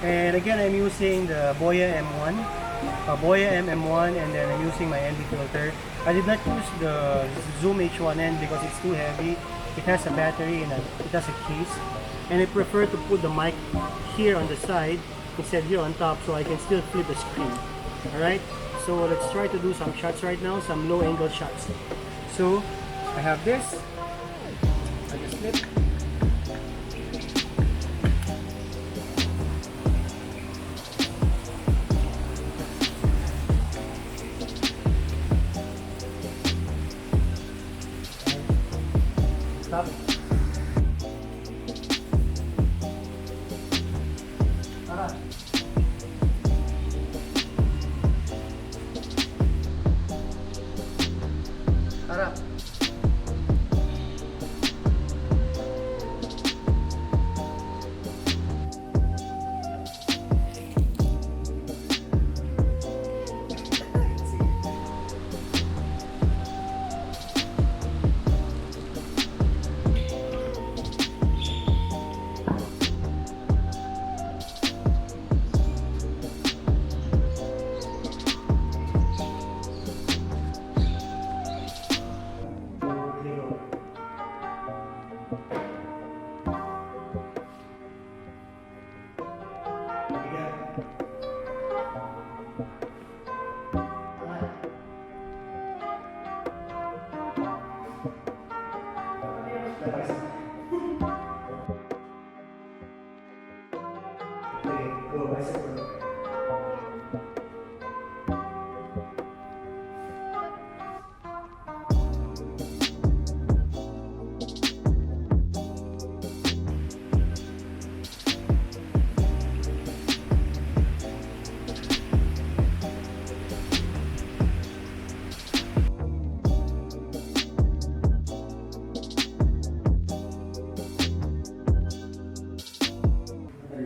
And again, I'm using the Boya M1, Boya M1, and then I'm using my ND filter. I did not use the Zoom H1N because it's too heavy. It has a battery and it has a case. And I prefer to put the mic here on the side instead here on top so I can still flip the screen. Alright, so let's try to do some shots right now, some low angle shots. So I have this, I just flip. Stop. Harap.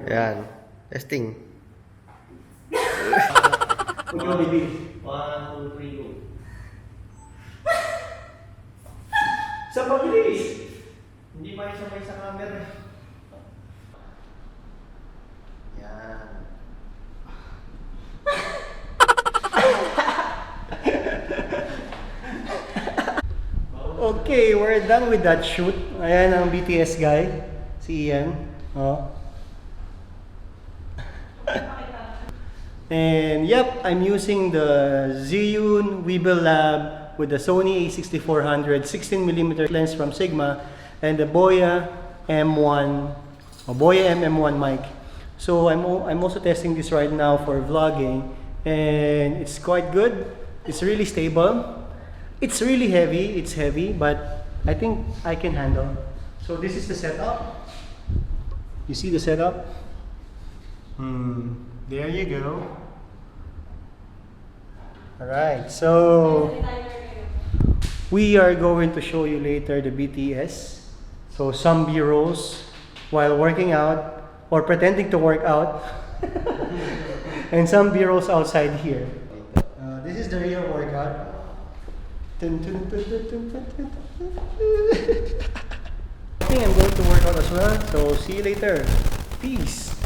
Yan. Testing. Put your baby. 1, 2, 3, go. Sa pag-release. Hindi pa isabay sa camera. Yan. Okay, we're done with that shoot. Ayan ang BTS guy, si Ian. Oh. And yep, I'm using the Zhiyun Weebill Lab with the Sony A6400 16mm lens from Sigma and the Boya M1 or Boya M1 mic. So I'm also testing this right now for vlogging, and it's quite good. It's really stable. It's really heavy. It's heavy, but I think I can handle. So this is the setup. You see the setup? There you go. Alright, so we are going to show you later the BTS. So some B-rolls while working out or pretending to work out. And some B-rolls outside here. This is the real workout. I think I'm going to work out as well. So see you later. Peace.